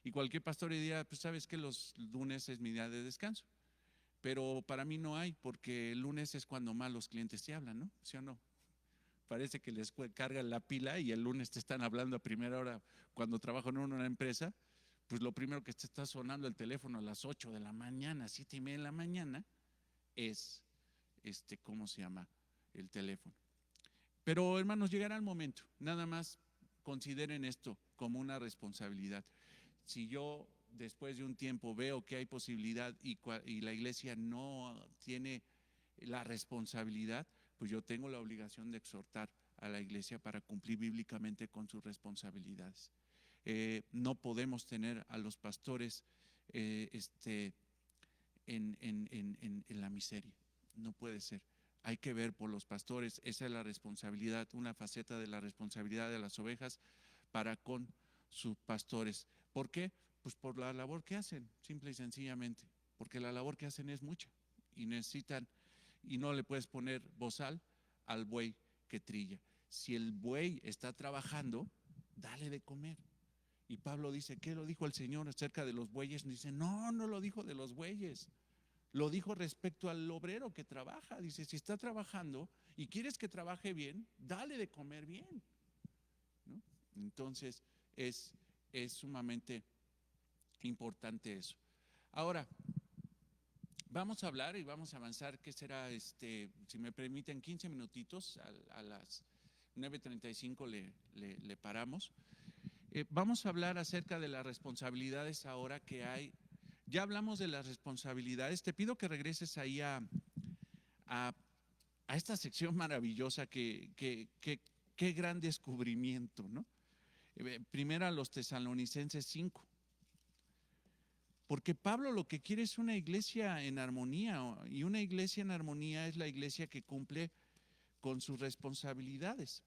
Y cualquier pastor diría, pues sabes que los lunes es mi día de descanso. Pero para mí no hay, porque el lunes es cuando más los clientes te hablan, ¿no? ¿Sí o no? Parece que les cargan la pila y el lunes te están hablando a primera hora. Cuando trabajo en una empresa, pues lo primero que te está sonando el teléfono a las 8 de la mañana, 7:30 de la mañana, es, ¿cómo se llama? El teléfono. Pero hermanos, llegará el momento, nada más consideren esto como una responsabilidad. Si yo después de un tiempo veo que hay posibilidad y la iglesia no tiene la responsabilidad, pues yo tengo la obligación de exhortar a la iglesia para cumplir bíblicamente con sus responsabilidades. No podemos tener a los pastores en la miseria, no puede ser. Hay que ver por los pastores, esa es la responsabilidad, una faceta de la responsabilidad de las ovejas para con sus pastores. ¿Por qué? Pues por la labor que hacen, simple y sencillamente, porque la labor que hacen es mucha y necesitan, y no le puedes poner bozal al buey que trilla. Si el buey está trabajando, dale de comer. Y Pablo dice, ¿qué lo dijo el Señor acerca de los bueyes? Dice, no lo dijo de los bueyes, lo dijo respecto al obrero que trabaja. Dice, si está trabajando y quieres que trabaje bien, dale de comer bien, ¿no? Entonces es sumamente importante eso. Ahora, vamos a hablar y vamos a avanzar, ¿qué será? Si me permiten 15 minutitos, a las 9:35 le paramos. Vamos a hablar acerca de las responsabilidades ahora que hay. Ya hablamos de las responsabilidades. Te pido que regreses ahí a esta sección maravillosa qué gran descubrimiento, ¿no? Primero a los Tesalonicenses 5. Porque Pablo lo que quiere es una iglesia en armonía, y una iglesia en armonía es la iglesia que cumple con sus responsabilidades.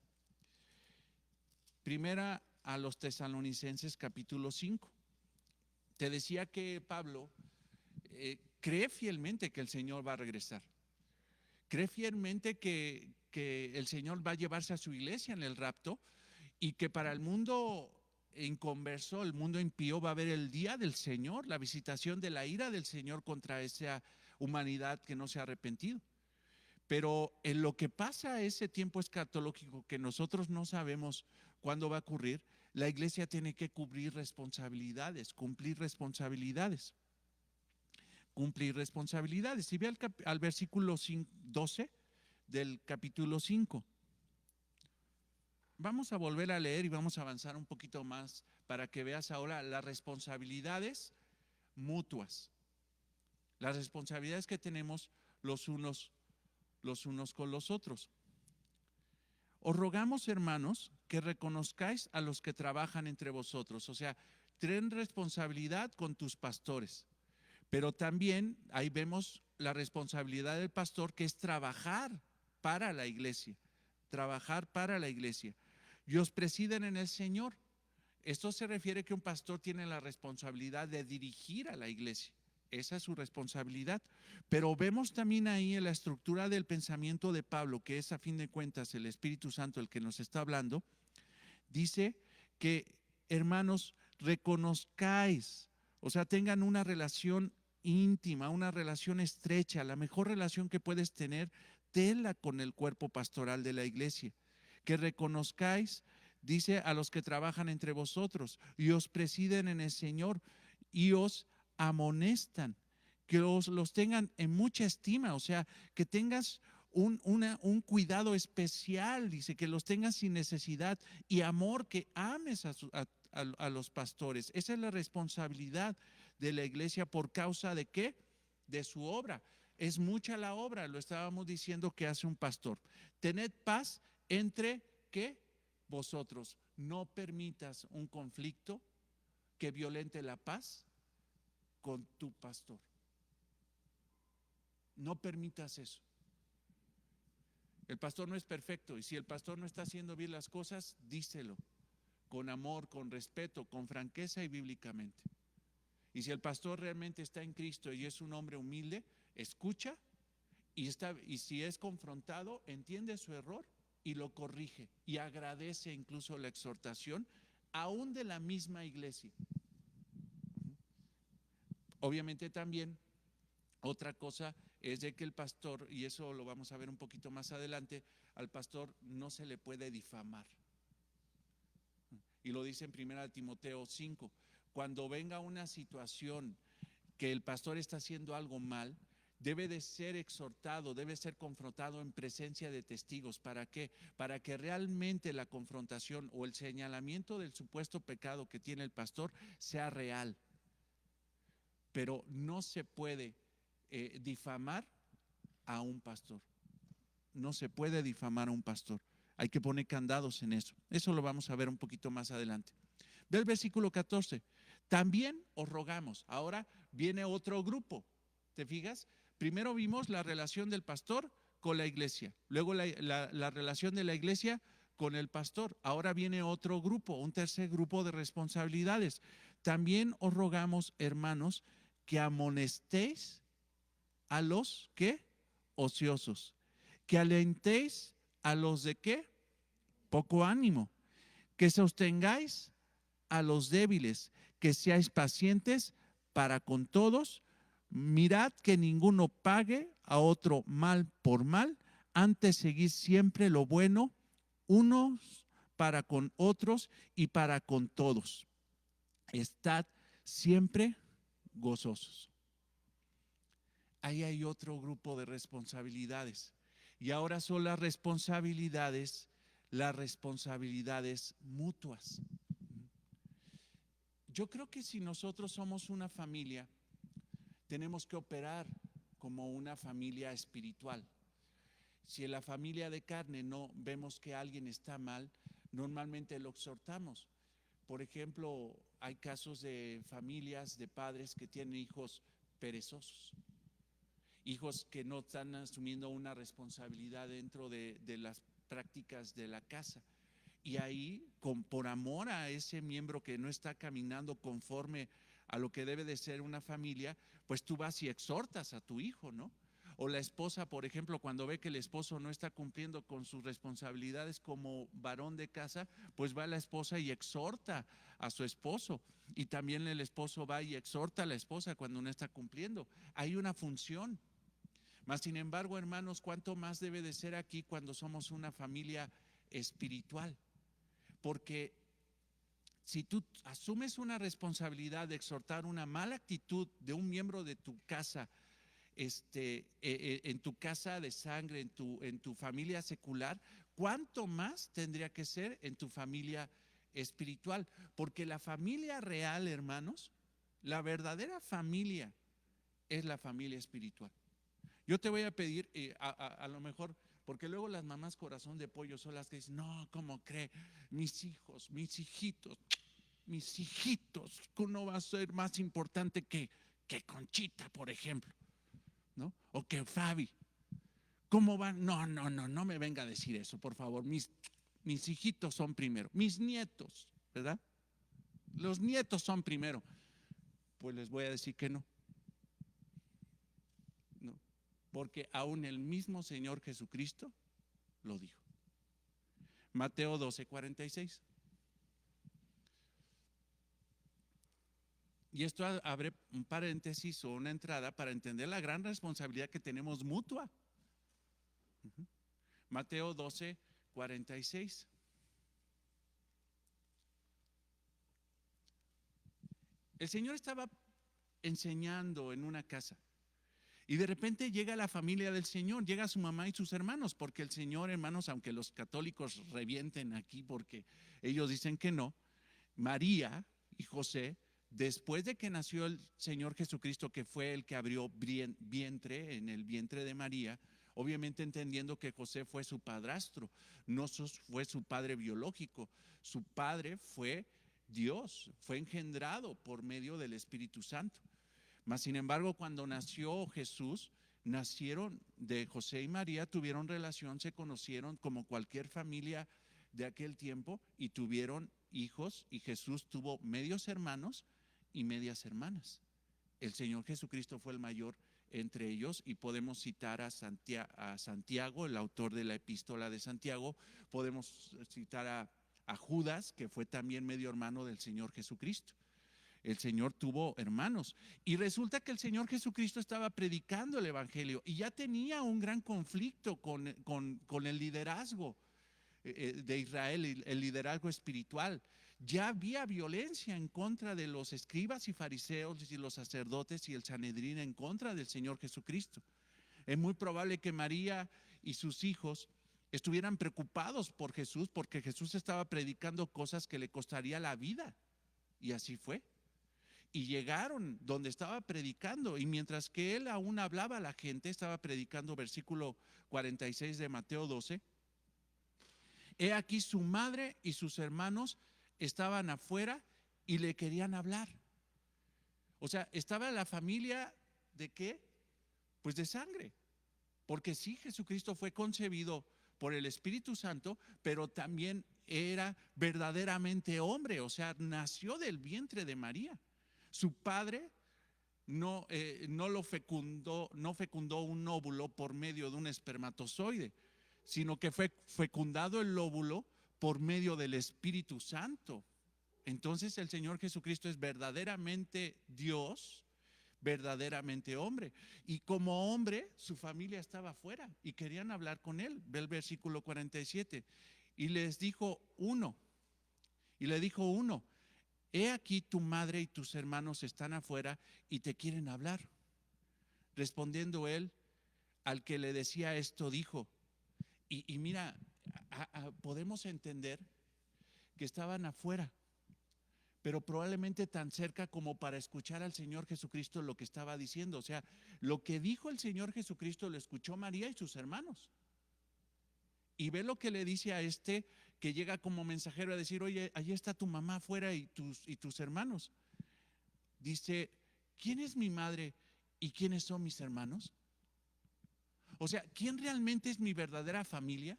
Primera a los Tesalonicenses capítulo 5. Te decía que Pablo cree fielmente que el Señor va a regresar. Cree fielmente que el Señor va a llevarse a su iglesia en el rapto y que para el mundo inconverso, el mundo impío, va a haber el día del Señor, la visitación de la ira del Señor contra esa humanidad que no se ha arrepentido. Pero en lo que pasa a ese tiempo escatológico que nosotros no sabemos cuándo va a ocurrir, la iglesia tiene que cumplir responsabilidades. Y ve al versículo 12 del capítulo 5. Vamos a volver a leer y vamos a avanzar un poquito más para que veas ahora las responsabilidades mutuas. Las responsabilidades que tenemos los unos con los otros. Os rogamos, hermanos, que reconozcáis a los que trabajan entre vosotros. O sea, ten responsabilidad con tus pastores. Pero también ahí vemos la responsabilidad del pastor, que es trabajar para la iglesia. Trabajar para la iglesia. Y os presiden en el Señor. Esto se refiere que un pastor tiene la responsabilidad de dirigir a la iglesia. Esa es su responsabilidad. Pero vemos también ahí en la estructura del pensamiento de Pablo, que es a fin de cuentas el Espíritu Santo el que nos está hablando. Dice que, hermanos, reconozcáis, o sea, tengan una relación íntima, una relación estrecha, la mejor relación que puedes tener, tenla con el cuerpo pastoral de la iglesia. Que reconozcáis, dice, a los que trabajan entre vosotros y os presiden en el Señor y os amonestan, que los tengan en mucha estima, o sea, que tengas un cuidado especial, dice, que los tengas sin necesidad y amor, que ames a los pastores. Esa es la responsabilidad de la iglesia. ¿Por causa de qué? De su obra. Es mucha la obra, lo estábamos diciendo, que hace un pastor. Tened paz entre ¿qué? Vosotros. No permitas un conflicto que violente la paz con tu pastor. No permitas eso. El pastor no es perfecto, y si el pastor no está haciendo bien las cosas, díselo con amor, con respeto, con franqueza y bíblicamente. Y si el pastor realmente está en Cristo y es un hombre humilde, escucha y si es confrontado, entiende su error y lo corrige y agradece incluso la exhortación, aún de la misma iglesia. Obviamente también otra cosa es de que el pastor, y eso lo vamos a ver un poquito más adelante, al pastor no se le puede difamar. Y lo dice en 1 Timoteo 5, cuando venga una situación que el pastor está haciendo algo mal, debe de ser exhortado, debe ser confrontado en presencia de testigos. ¿Para qué? Para que realmente la confrontación o el señalamiento del supuesto pecado que tiene el pastor sea real. Pero no se puede difamar a un pastor. No se puede difamar a un pastor. Hay que poner candados en eso. Eso lo vamos a ver un poquito más adelante. Ve el versículo 14. También os rogamos. Ahora viene otro grupo. ¿Te fijas? Primero vimos la relación del pastor con la iglesia. Luego la relación de la iglesia con el pastor. Ahora viene otro grupo, un tercer grupo de responsabilidades. También os rogamos, hermanos, que amonestéis a los que ociosos, que alentéis a los de qué poco ánimo, que sostengáis a los débiles, que seáis pacientes para con todos. Mirad que ninguno pague a otro mal por mal, antes seguid siempre lo bueno unos para con otros y para con todos. Estad siempre gozosos. Ahí hay otro grupo de responsabilidades. Y ahora son las responsabilidades mutuas. Yo creo que si nosotros somos una familia, tenemos que operar como una familia espiritual. Si en la familia de carne no vemos que alguien está mal, normalmente lo exhortamos. Por ejemplo, hay casos de familias, de padres que tienen hijos perezosos, hijos que no están asumiendo una responsabilidad dentro de las prácticas de la casa, Y ahí, por amor a ese miembro que no está caminando conforme a lo que debe de ser una familia, pues tú vas y exhortas a tu hijo, ¿no? O la esposa, por ejemplo, cuando ve que el esposo no está cumpliendo con sus responsabilidades como varón de casa, pues va la esposa y exhorta a su esposo. Y también el esposo va y exhorta a la esposa cuando no está cumpliendo. Hay una función. Mas, sin embargo, hermanos, ¿cuánto más debe de ser aquí cuando somos una familia espiritual? Porque si tú asumes una responsabilidad de exhortar una mala actitud de un miembro de tu casa, en tu casa de sangre, en tu familia secular, ¿cuánto más tendría que ser en tu familia espiritual? Porque la familia real, hermanos, la verdadera familia es la familia espiritual. Yo te voy a pedir, a lo mejor, porque luego las mamás corazón de pollo son las que dicen, no, ¿cómo cree? Mis hijos, mis hijitos, uno va a ser más importante que Conchita, por ejemplo, ¿no? O que Fabi. ¿Cómo van? No, no, no, no me venga a decir eso, por favor. Mis hijitos son primero, mis nietos, ¿verdad? Los nietos son primero. Pues les voy a decir que no, no, porque aún el mismo Señor Jesucristo lo dijo. Mateo 12:46. Y esto abre un paréntesis o una entrada para entender la gran responsabilidad que tenemos mutua. Mateo 12:46. El Señor estaba enseñando en una casa y de repente llega la familia del Señor, llega su mamá y sus hermanos, porque el Señor, hermanos, aunque los católicos revienten aquí porque ellos dicen que no, María y José, después de que nació el Señor Jesucristo, que fue el que abrió vientre en el vientre de María, obviamente entendiendo que José fue su padrastro, no fue su padre biológico, su padre fue Dios, fue engendrado por medio del Espíritu Santo. Mas, sin embargo, cuando nació Jesús, nacieron de José y María, tuvieron relación, se conocieron como cualquier familia de aquel tiempo y tuvieron hijos, y Jesús tuvo medios hermanos y medias hermanas. El Señor Jesucristo fue el mayor entre ellos y podemos citar a Santiago, el autor de la epístola de Santiago, podemos citar a Judas, que fue también medio hermano del Señor Jesucristo. El Señor tuvo hermanos y resulta que el Señor Jesucristo estaba predicando el Evangelio y ya tenía un gran conflicto con el liderazgo de Israel, el liderazgo espiritual. Ya había violencia en contra de los escribas y fariseos y los sacerdotes y el Sanedrín en contra del Señor Jesucristo. Es muy probable que María y sus hijos estuvieran preocupados por Jesús porque Jesús estaba predicando cosas que le costaría la vida. Y así fue. Y llegaron donde estaba predicando y mientras que él aún hablaba a la gente, estaba predicando versículo 46 de Mateo 12. He aquí su madre y sus hermanos estaban afuera y le querían hablar. O sea, estaba la familia de qué? Pues de sangre. Porque sí, Jesucristo fue concebido por el Espíritu Santo, pero también era verdaderamente hombre, o sea, nació del vientre de María. Su padre no lo fecundó, no fecundó un óvulo por medio de un espermatozoide, sino que fue fecundado el óvulo por medio del Espíritu Santo. Entonces el Señor Jesucristo es verdaderamente Dios, verdaderamente hombre. Y como hombre, su familia estaba afuera y querían hablar con él. Ve el versículo 47. Y les dijo uno, y le dijo uno, he aquí tu madre y tus hermanos están afuera y te quieren hablar. Respondiendo él, al que le decía esto, dijo, y mira, podemos entender que estaban afuera, pero probablemente tan cerca como para escuchar al Señor Jesucristo lo que estaba diciendo. O sea, lo que dijo el Señor Jesucristo lo escuchó María y sus hermanos. Y ve lo que le dice a este que llega como mensajero a decir, oye, allí está tu mamá afuera y tus hermanos. Dice, ¿quién es mi madre y quiénes son mis hermanos? O sea, ¿quién realmente es mi verdadera familia?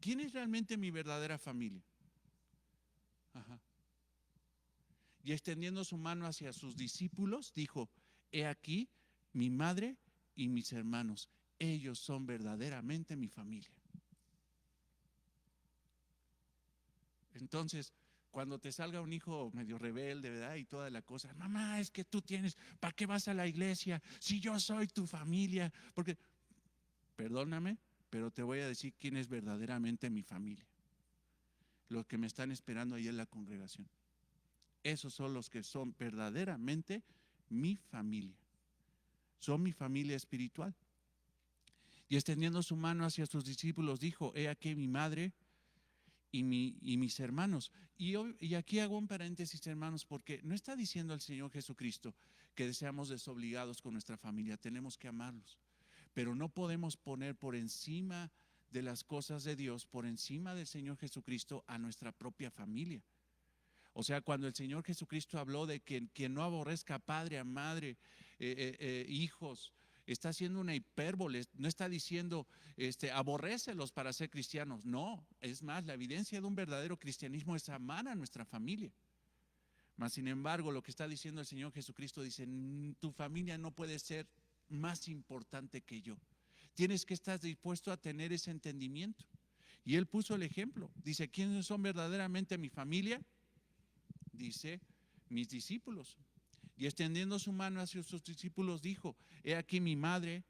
¿Quién es realmente mi verdadera familia? Ajá. Y extendiendo su mano hacia sus discípulos, dijo: he aquí mi madre y mis hermanos, ellos son verdaderamente mi familia. Entonces, cuando te salga un hijo medio rebelde, ¿verdad? Y toda la cosa, mamá, es que tú tienes, ¿para qué vas a la iglesia si yo soy tu familia? Porque, perdóname, pero te voy a decir quién es verdaderamente mi familia. Los que me están esperando ahí en la congregación. Esos son los que son verdaderamente mi familia. Son mi familia espiritual. Y extendiendo su mano hacia sus discípulos, dijo: he aquí mi madre y mis hermanos. Y aquí hago un paréntesis, hermanos, porque no está diciendo el Señor Jesucristo que seamos desobligados con nuestra familia. Tenemos que amarlos, pero no podemos poner por encima de las cosas de Dios, por encima del Señor Jesucristo, a nuestra propia familia. O sea, cuando el Señor Jesucristo habló de que quien no aborrezca a padre, a madre, hijos, está haciendo una hipérbole. No está diciendo aborrécelos para ser cristianos. No, es más, la evidencia de un verdadero cristianismo es amar a nuestra familia. Mas sin embargo, lo que está diciendo el Señor Jesucristo dice: tu familia no puede ser más importante que yo. Tienes que estar dispuesto a tener ese entendimiento. Y Él puso el ejemplo. Dice: ¿quiénes son verdaderamente mi familia? Dice: mis discípulos. Y extendiendo su mano hacia sus discípulos dijo: he aquí mi madre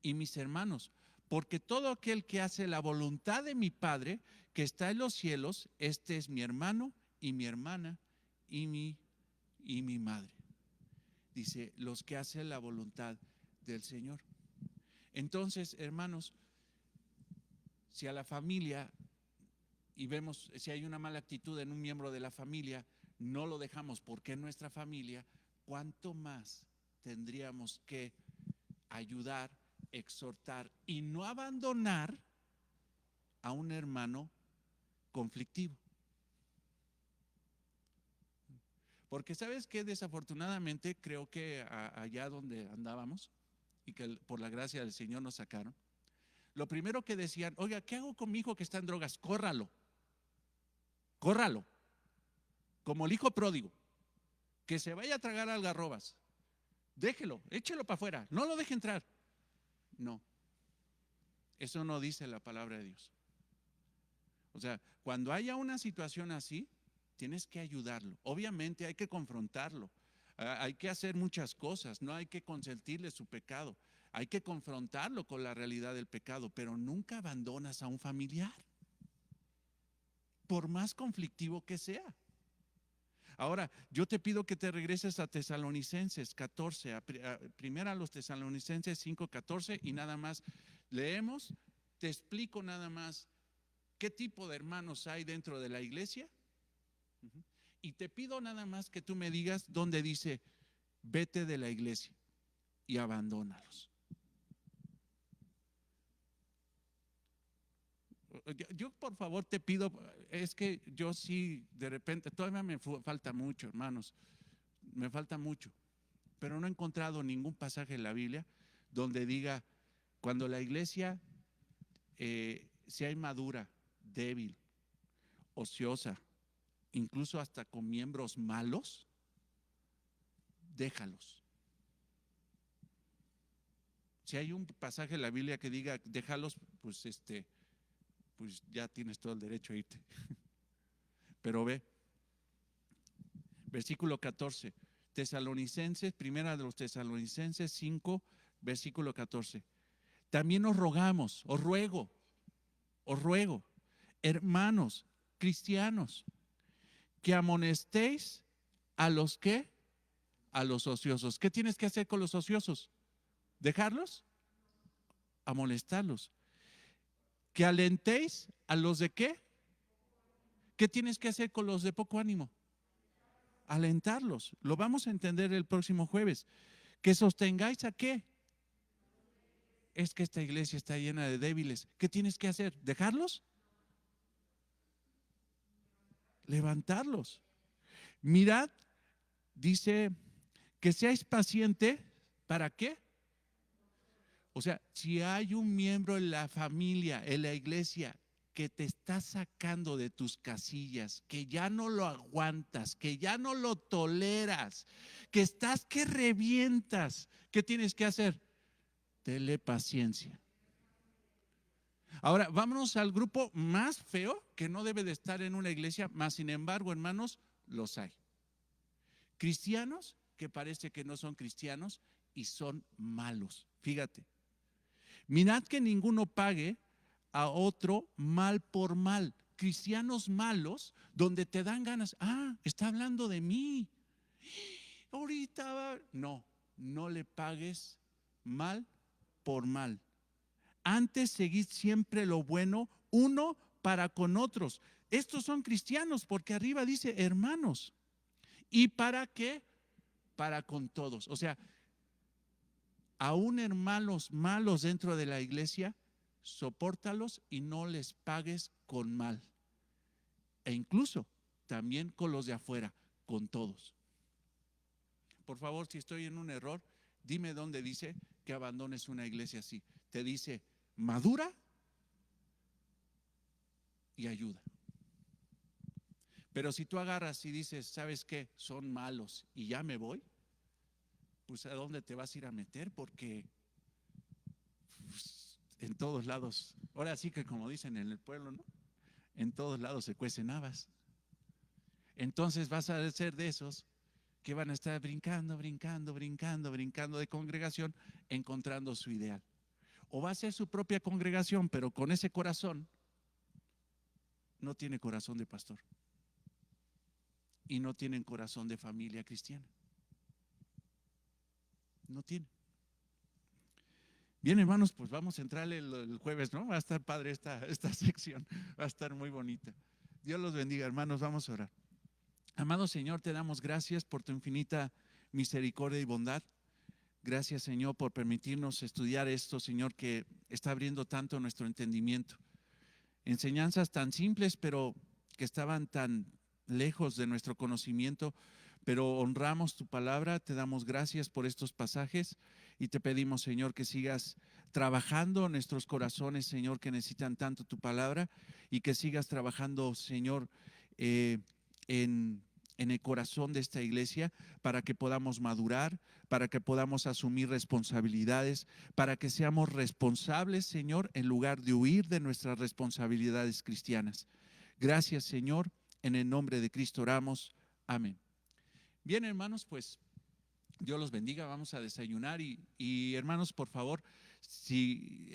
y mis hermanos, porque todo aquel que hace la voluntad de mi Padre que está en los cielos, este es mi hermano y mi hermana y mi madre. Dice: los que hacen la voluntad del Señor. Entonces, hermanos, si a la familia, y vemos si hay una mala actitud en un miembro de la familia, no lo dejamos porque es nuestra familia, ¿cuánto más tendríamos que ayudar, exhortar y no abandonar a un hermano conflictivo? Porque sabes que desafortunadamente creo que allá donde andábamos y que por la gracia del Señor nos sacaron, lo primero que decían: oiga, ¿qué hago con mi hijo que está en drogas? Córralo, córralo, como el hijo pródigo, que se vaya a tragar algarrobas. Déjelo, échelo para afuera, no lo deje entrar. No, eso no dice la palabra de Dios. O sea, cuando haya una situación así, tienes que ayudarlo. Obviamente hay que confrontarlo, hay que hacer muchas cosas, no hay que consentirle su pecado, hay que confrontarlo con la realidad del pecado, pero nunca abandonas a un familiar, por más conflictivo que sea. Ahora, yo te pido que te regreses a Tesalonicenses 14, primero a los Tesalonicenses 5:14, y nada más leemos, te explico nada más qué tipo de hermanos hay dentro de la iglesia. Y te pido nada más que tú me digas dónde dice: vete de la iglesia y abandónalos. Yo por favor te pido, es que yo sí, de repente, todavía me falta mucho, hermanos, me falta mucho, pero no he encontrado ningún pasaje en la Biblia donde diga: cuando la iglesia sea inmadura, débil, ociosa, incluso hasta con miembros malos, déjalos. Si hay un pasaje en la Biblia que diga déjalos, pues pues ya tienes todo el derecho a irte. Pero ve, versículo 14, Tesalonicenses, primera de los Tesalonicenses 5, versículo 14. También os rogamos, os ruego, hermanos cristianos, que amonestéis a los que, a los ociosos. ¿Qué tienes que hacer con los ociosos? ¿Dejarlos? Amonestarlos. Que alentéis a los de qué. ¿Qué tienes que hacer con los de poco ánimo? Alentarlos. Lo vamos a entender el próximo jueves. Que sostengáis a qué. Es que esta iglesia está llena de débiles. ¿Qué tienes que hacer? ¿Dejarlos? Levantarlos. Mirad, dice, que seáis paciente. ¿Para qué? O sea, si hay un miembro en la familia, en la iglesia, que te está sacando de tus casillas, que ya no lo aguantas, que ya no lo toleras, que estás que revientas, ¿qué tienes que hacer? Tenle paciencia. Ahora, vámonos al grupo más feo que no debe de estar en una iglesia, más sin embargo, hermanos, los hay. Cristianos que parece que no son cristianos y son malos. Fíjate, mirad que ninguno pague a otro mal por mal. Cristianos malos donde te dan ganas, está hablando de mí. Ahorita, no, no le pagues mal por mal. Antes seguid siempre lo bueno uno para con otros. Estos son cristianos porque arriba dice hermanos. ¿Y para qué? Para con todos. O sea, aún hermanos malos dentro de la iglesia, sopórtalos y no les pagues con mal. E incluso también con los de afuera, con todos. Por favor, si estoy en un error, dime dónde dice que abandones una iglesia así. Te dice madura y ayuda. Pero si tú agarras y dices, ¿sabes qué? Son malos y ya me voy, pues ¿a dónde te vas a ir a meter? Porque pues, en todos lados, ahora sí que como dicen en el pueblo, ¿no? En todos lados se cuecen habas. Entonces vas a ser de esos que van a estar brincando, brincando, brincando, brincando de congregación, encontrando su ideal. O va a ser su propia congregación, pero con ese corazón no tiene corazón de pastor y no tienen corazón de familia cristiana. No tiene. Bien, hermanos, pues vamos a entrar el jueves, ¿no? Va a estar padre esta sección, va a estar muy bonita. Dios los bendiga, hermanos, vamos a orar. Amado Señor, te damos gracias por tu infinita misericordia y bondad. Gracias, Señor, por permitirnos estudiar esto, Señor, que está abriendo tanto nuestro entendimiento. Enseñanzas tan simples, pero que estaban tan lejos de nuestro conocimiento, pero honramos tu palabra, te damos gracias por estos pasajes y te pedimos, Señor, que sigas trabajando en nuestros corazones, Señor, que necesitan tanto tu palabra y que sigas trabajando, Señor, en el corazón de esta iglesia para que podamos madurar, para que podamos asumir responsabilidades, para que seamos responsables, Señor, en lugar de huir de nuestras responsabilidades cristianas. Gracias, Señor, en el nombre de Cristo oramos. Amén. Bien, hermanos, pues Dios los bendiga, vamos a desayunar y hermanos, por favor, si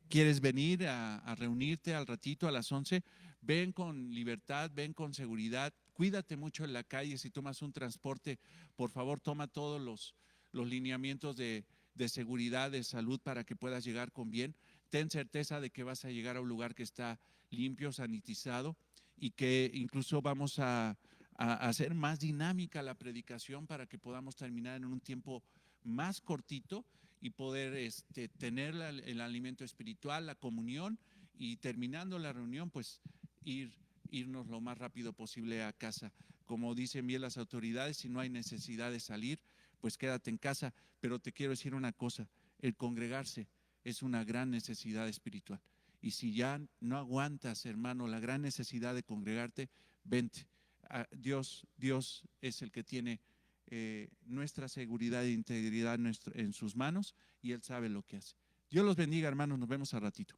quieres venir a reunirte al ratito a las 11, ven con libertad, ven con seguridad, cuídate mucho en la calle, si tomas un transporte, por favor toma todos los lineamientos de seguridad, de salud para que puedas llegar con bien. Ten certeza de que vas a llegar a un lugar que está limpio, sanitizado y que incluso vamos a hacer más dinámica la predicación para que podamos terminar en un tiempo más cortito y poder tener el alimento espiritual, la comunión y terminando la reunión, pues irnos lo más rápido posible a casa. Como dicen bien las autoridades, si no hay necesidad de salir, pues quédate en casa. Pero te quiero decir una cosa, el congregarse es una gran necesidad espiritual. Y si ya no aguantas, hermano, la gran necesidad de congregarte, vente. Dios es el que tiene nuestra seguridad e integridad en sus manos y Él sabe lo que hace. Dios los bendiga, hermanos, nos vemos al ratito.